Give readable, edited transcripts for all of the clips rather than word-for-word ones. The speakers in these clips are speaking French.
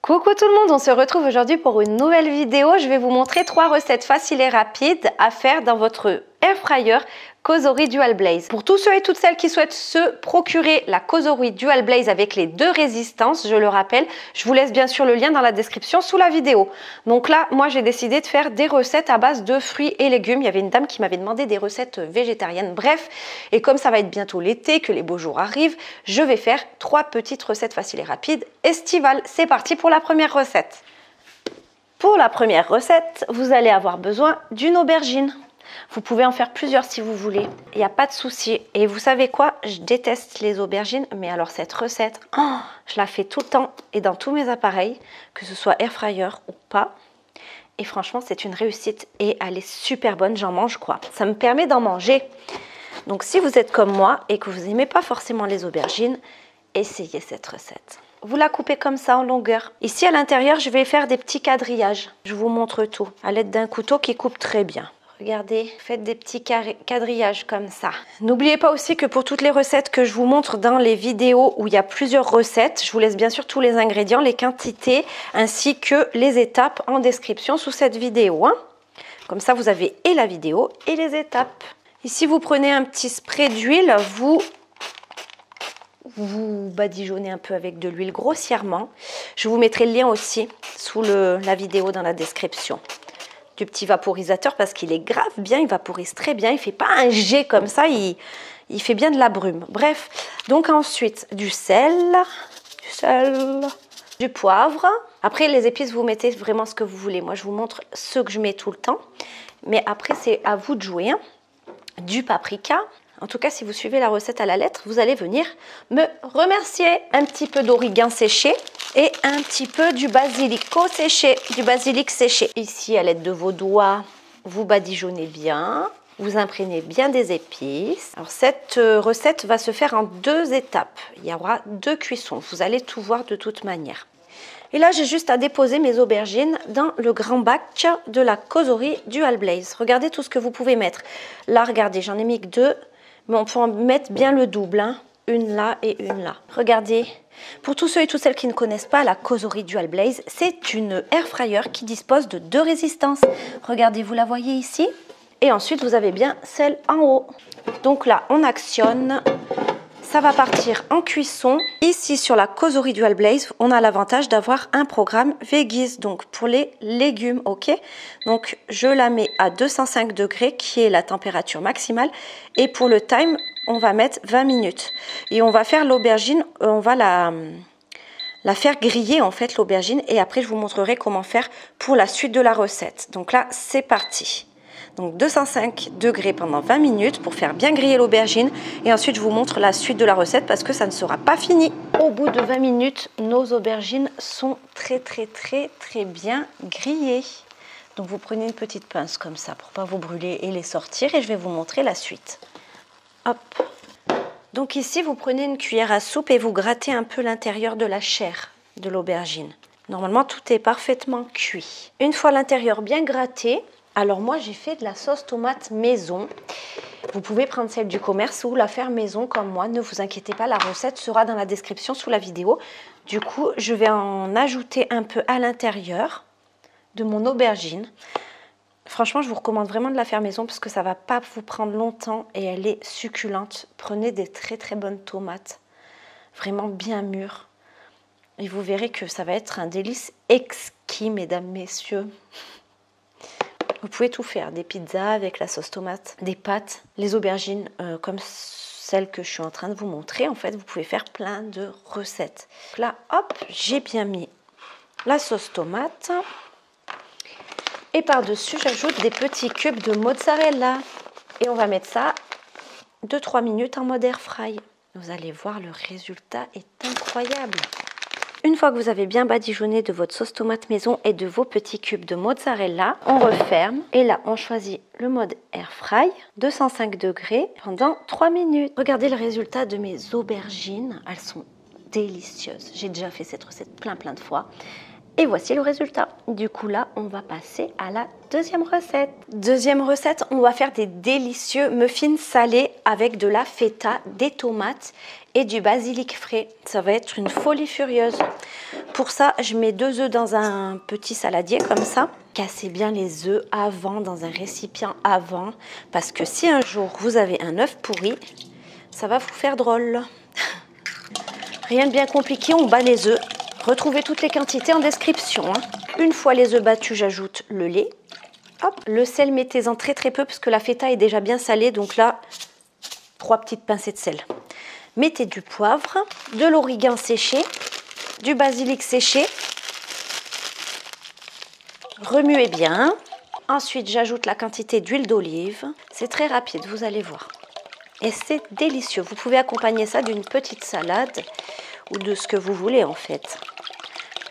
Coucou tout le monde, on se retrouve aujourd'hui pour une nouvelle vidéo. Je vais vous montrer 3 recettes faciles et rapides à faire dans votre air fryer Cosori Dual Blaze. Pour tous ceux et toutes celles qui souhaitent se procurer la Cosori Dual Blaze avec les 2 résistances, je le rappelle, je vous laisse bien sûr le lien dans la description sous la vidéo. Donc là, moi j'ai décidé de faire des recettes à base de fruits et légumes. Il y avait une dame qui m'avait demandé des recettes végétariennes, bref. Et comme ça va être bientôt l'été, que les beaux jours arrivent, je vais faire 3 petites recettes faciles et rapides estivales. C'est parti pour la première recette. Pour la première recette, vous allez avoir besoin d'une aubergine. Vous pouvez en faire plusieurs si vous voulez, il n'y a pas de souci. Et vous savez quoi? Je déteste les aubergines, mais alors cette recette, je la fais tout le temps et dans tous mes appareils, que ce soit air fryer ou pas. Et franchement, c'est une réussite et elle est super bonne, j'en mange quoi. Ça me permet d'en manger. Donc si vous êtes comme moi et que vous n'aimez pas forcément les aubergines, essayez cette recette. Vous la coupez comme ça en longueur. Ici à l'intérieur, je vais faire des petits quadrillages. Je vous montre tout à l'aide d'un couteau qui coupe très bien. Regardez, faites des petits quadrillages comme ça. N'oubliez pas aussi que pour toutes les recettes que je vous montre dans les vidéos où il y a plusieurs recettes, je vous laisse bien sûr tous les ingrédients, les quantités ainsi que les étapes en description sous cette vidéo. Comme ça, vous avez et la vidéo et les étapes. Ici, vous prenez un petit spray d'huile, vous badigeonnez un peu avec de l'huile grossièrement. Je vous mettrai le lien aussi sous la vidéo dans la description. Du petit vaporisateur parce qu'il est grave bien, il vaporise très bien, il fait pas un jet comme ça, il fait bien de la brume. Bref, donc ensuite du sel, du poivre. Après les épices, vous mettez vraiment ce que vous voulez. Moi je vous montre ce que je mets tout le temps, mais après c'est à vous de jouer. Du paprika. En tout cas, si vous suivez la recette à la lettre, vous allez venir me remercier. Un petit peu d'origan séché et un petit peu du basilico séché, du basilic séché. Ici, à l'aide de vos doigts, vous badigeonnez bien, vous imprégnez bien des épices. Alors, cette recette va se faire en 2 étapes. Il y aura 2 cuissons. Vous allez tout voir de toute manière. Et là, j'ai juste à déposer mes aubergines dans le grand bac de la Cosori Dual Blaze. Regardez tout ce que vous pouvez mettre. Là, regardez, j'en ai mis que 2. Mais on peut en mettre bien le double, une là et une là. Regardez, pour tous ceux et toutes celles qui ne connaissent pas la Cosori Dual Blaze, c'est une air fryer qui dispose de 2 résistances. Regardez, vous la voyez ici. Et ensuite, vous avez bien celle en haut. Donc là, on actionne. Ça va partir en cuisson. Ici, sur la Cosori Dual Blaze, on a l'avantage d'avoir un programme Veggies, donc pour les légumes, ok? Donc, je la mets à 205 degrés, qui est la température maximale. Et pour le time, on va mettre 20 minutes. Et on va faire l'aubergine, on va la faire griller, en fait, l'aubergine. Et après, je vous montrerai comment faire pour la suite de la recette. Donc là, c'est parti. Donc 205 degrés pendant 20 minutes pour faire bien griller l'aubergine. Et ensuite, je vous montre la suite de la recette parce que ça ne sera pas fini. Au bout de 20 minutes, nos aubergines sont très bien grillées. Donc vous prenez une petite pince comme ça pour ne pas vous brûler et les sortir. Et je vais vous montrer la suite. Hop. Donc ici, vous prenez une cuillère à soupe et vous grattez un peu l'intérieur de la chair de l'aubergine. Normalement, tout est parfaitement cuit. Une fois l'intérieur bien gratté, alors moi j'ai fait de la sauce tomate maison. Vous pouvez prendre celle du commerce ou la faire maison comme moi. Ne vous inquiétez pas, la recette sera dans la description sous la vidéo. Du coup, je vais en ajouter un peu à l'intérieur de mon aubergine. Franchement, je vous recommande vraiment de la faire maison parce que ça ne va pas vous prendre longtemps et elle est succulente. Prenez des très bonnes tomates, vraiment bien mûres. Et vous verrez que ça va être un délice exquis, mesdames, messieurs. Vous pouvez tout faire, des pizzas avec la sauce tomate, des pâtes, les aubergines comme celles que je suis en train de vous montrer. En fait, vous pouvez faire plein de recettes. Donc là, hop, j'ai bien mis la sauce tomate. Et par-dessus, j'ajoute des petits cubes de mozzarella. Et on va mettre ça 2-3 minutes en mode air fry. Vous allez voir, le résultat est incroyable. Une fois que vous avez bien badigeonné de votre sauce tomate maison et de vos petits cubes de mozzarella, on referme et là on choisit le mode air fry, 205 degrés pendant 3 minutes. Regardez le résultat de mes aubergines, elles sont délicieuses. J'ai déjà fait cette recette plein de fois Et voici le résultat. Du coup là, on va passer à la deuxième recette. Deuxième recette, on va faire des délicieux muffins salés avec de la feta, des tomates et du basilic frais. Ça va être une folie furieuse. Pour ça, je mets 2 œufs dans un petit saladier comme ça. Cassez bien les œufs avant, dans un récipient avant. Parce que si un jour vous avez un œuf pourri, ça va vous faire drôle. Rien de bien compliqué, on bat les œufs. Retrouvez toutes les quantités en description. Une fois les œufs battus, j'ajoute le lait. Hop. Le sel, mettez-en très très peu parce que la feta est déjà bien salée. Donc là, 3 petites pincées de sel. Mettez du poivre, de l'origan séché, du basilic séché. Remuez bien. Ensuite, j'ajoute la quantité d'huile d'olive. C'est très rapide, vous allez voir. Et c'est délicieux. Vous pouvez accompagner ça d'une petite salade ou de ce que vous voulez en fait.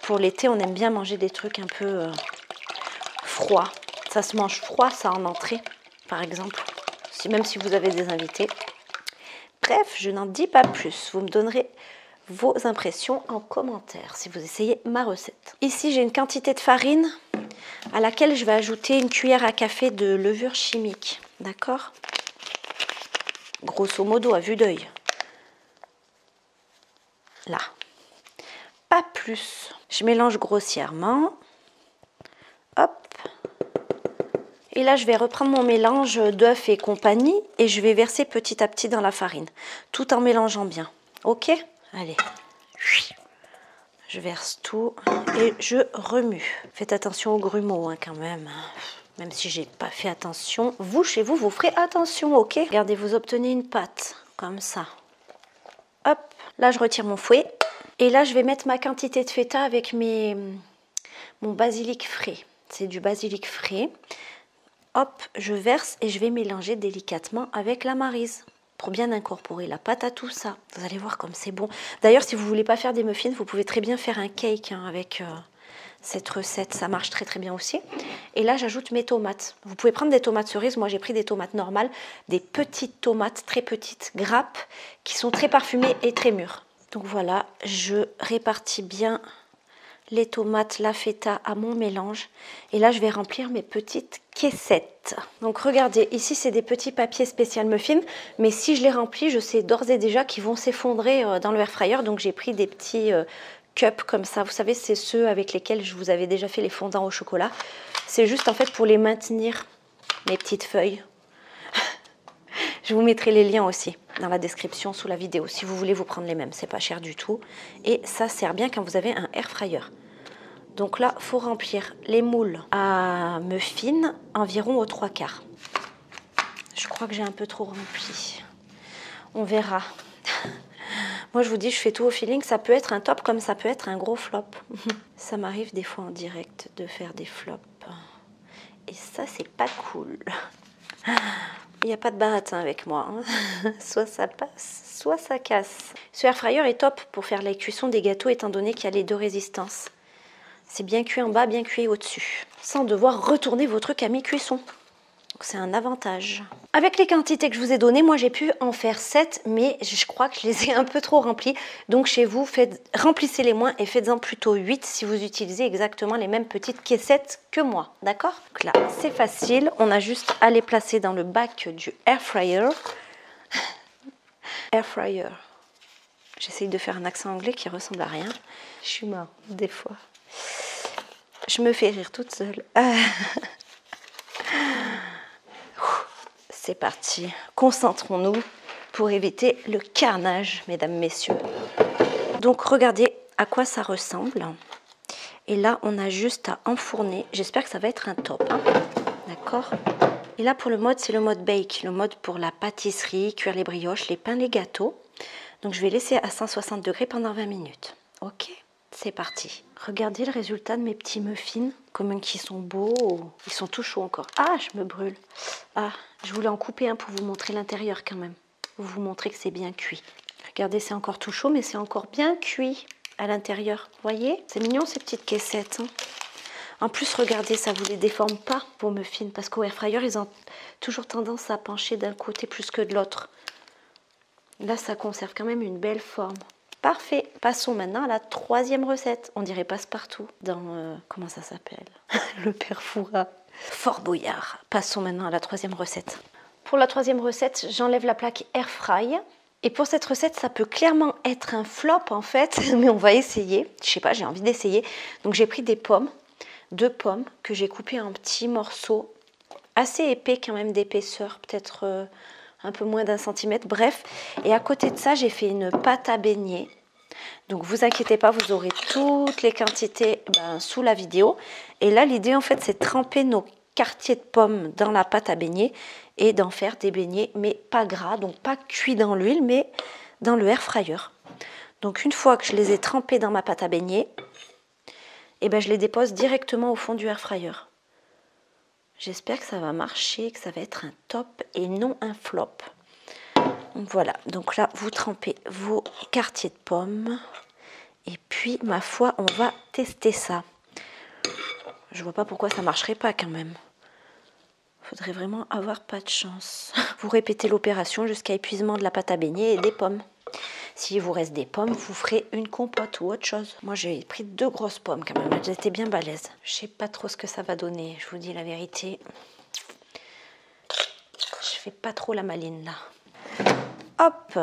Pour l'été, on aime bien manger des trucs un peu froids. Ça se mange froid, ça, en entrée, par exemple. Même si vous avez des invités. Bref, je n'en dis pas plus. Vous me donnerez vos impressions en commentaire si vous essayez ma recette. Ici, j'ai une quantité de farine à laquelle je vais ajouter une cuillère à café de levure chimique. D'accord? Grosso modo, à vue d'œil. Là. Pas plus. Je mélange grossièrement. Hop. Et là, je vais reprendre mon mélange d'œufs et compagnie et je vais verser petit à petit dans la farine, tout en mélangeant bien. Ok? Allez. Je verse tout et je remue. Faites attention aux grumeaux hein, quand même. Même si j'ai pas fait attention. Vous, chez vous, vous ferez attention, ok? Regardez, vous obtenez une pâte comme ça. Hop. Là, je retire mon fouet. Et là, je vais mettre ma quantité de feta avec mon basilic frais. C'est du basilic frais. Hop, je verse et je vais mélanger délicatement avec la maryse pour bien incorporer la pâte à tout ça. Vous allez voir comme c'est bon. D'ailleurs, si vous ne voulez pas faire des muffins, vous pouvez très bien faire un cake hein, avec cette recette. Ça marche très très bien aussi. Et là, j'ajoute mes tomates. Vous pouvez prendre des tomates cerises. Moi, j'ai pris des tomates normales, des petites tomates, très petites grappes, qui sont très parfumées et très mûres. Donc voilà, je répartis bien les tomates, la feta à mon mélange. Et là, je vais remplir mes petites caissettes. Donc regardez, ici, c'est des petits papiers spécial muffin. Mais si je les remplis, je sais d'ores et déjà qu'ils vont s'effondrer dans le air fryer. Donc j'ai pris des petits cups comme ça. Vous savez, c'est ceux avec lesquels je vous avais déjà fait les fondants au chocolat. C'est juste en fait pour les maintenir, mes petites feuilles. Je vous mettrai les liens aussi dans la description sous la vidéo si vous voulez vous prendre les mêmes. C'est pas cher du tout. Et ça sert bien quand vous avez un air fryer. Donc là, il faut remplir les moules à muffins environ aux 3/4. Je crois que j'ai un peu trop rempli. On verra. Moi, je vous dis, je fais tout au feeling. Ça peut être un top comme ça peut être un gros flop. Ça m'arrive des fois en direct de faire des flops. Et ça, c'est pas cool. Il n'y a pas de baratin avec moi. Hein. Soit ça passe, soit ça casse. Ce air fryer est top pour faire la cuisson des gâteaux étant donné qu'il y a les 2 résistances. C'est bien cuit en bas, bien cuit au-dessus. Sans devoir retourner vos trucs à mi-cuisson. Donc c'est un avantage. Avec les quantités que je vous ai données, moi j'ai pu en faire 7, mais je crois que je les ai un peu trop remplis. Donc chez vous, remplissez-les moins et faites-en plutôt 8 si vous utilisez exactement les mêmes petites caissettes que moi. D'accord? Donc là, c'est facile. On a juste à les placer dans le bac du air fryer. Air fryer. J'essaye de faire un accent anglais qui ressemble à rien. Je suis morte des fois. Je me fais rire toute seule. C'est parti. Concentrons-nous pour éviter le carnage, mesdames, messieurs. Donc, regardez à quoi ça ressemble. Et là, on a juste à enfourner. J'espère que ça va être un top. Hein. D'accord? Et là, pour le mode, c'est le mode bake. Le mode pour la pâtisserie, cuire les brioches, les pains, les gâteaux. Donc, je vais laisser à 160 degrés pendant 20 minutes. Ok? C'est parti. Regardez le résultat de mes petits muffins. Comment ils sont beaux. Ils sont tout chauds encore. Ah, je me brûle. Ah, je voulais en couper un pour vous montrer l'intérieur quand même. Pour vous montrer que c'est bien cuit. Regardez, c'est encore tout chaud, mais c'est encore bien cuit à l'intérieur. Vous voyez? C'est mignon ces petites caissettes. Hein. En plus, regardez, ça ne vous les déforme pas, vos muffins. Parce qu'au air fryer, ils ont toujours tendance à pencher d'un côté plus que de l'autre. Là, ça conserve quand même une belle forme. Parfait. Passons maintenant à la troisième recette. On dirait passe-partout dans... comment ça s'appelle? Le père Fouras. Fort Boyard. Passons maintenant à la troisième recette. Pour la troisième recette, j'enlève la plaque Air Fry. Et pour cette recette, ça peut clairement être un flop en fait, mais on va essayer. Je sais pas, j'ai envie d'essayer. Donc j'ai pris des pommes, 2 pommes que j'ai coupées en petits morceaux, assez épais quand même d'épaisseur, peut-être un peu moins d'1 centimètre, bref. Et à côté de ça, j'ai fait une pâte à beignet. Donc vous inquiétez pas, vous aurez toutes les quantités sous la vidéo. Et là, l'idée en fait, c'est de tremper nos quartiers de pommes dans la pâte à beignet et d'en faire des beignets, mais pas gras, donc pas cuits dans l'huile, mais dans le air fryer. Donc une fois que je les ai trempés dans ma pâte à beignet, je les dépose directement au fond du air fryer. J'espère que ça va marcher, que ça va être un top et non un flop. Donc voilà, donc là vous trempez vos quartiers de pommes et puis ma foi on va tester ça. Je vois pas pourquoi ça marcherait pas quand même. Faudrait vraiment avoir pas de chance. Vous répétez l'opération jusqu'à épuisement de la pâte à beignet et des pommes. S'il vous reste des pommes, vous ferez une compote ou autre chose. Moi, j'ai pris 2 grosses pommes quand même. Elles étaient bien balèzes. Je sais pas trop ce que ça va donner. Je vous dis la vérité. Je fais pas trop la maline là. Hop,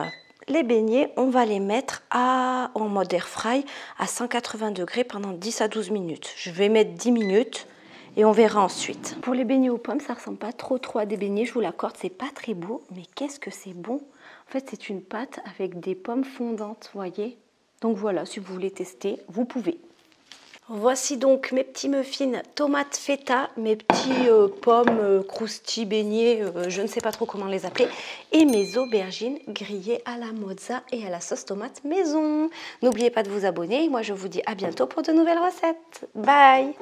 les beignets, on va les mettre en mode air fry à 180 degrés pendant 10 à 12 minutes. Je vais mettre 10 minutes. Et on verra ensuite. Pour les beignets aux pommes, ça ressemble pas trop à des beignets, je vous l'accorde, c'est pas très beau, mais qu'est-ce que c'est bon. En fait, c'est une pâte avec des pommes fondantes, voyez. Donc voilà, si vous voulez tester, vous pouvez. Voici donc mes petits muffins tomates feta, mes petits pommes croustilles beignets, je ne sais pas trop comment les appeler, et mes aubergines grillées à la mozza et à la sauce tomate maison. N'oubliez pas de vous abonner, moi je vous dis à bientôt pour de nouvelles recettes. Bye!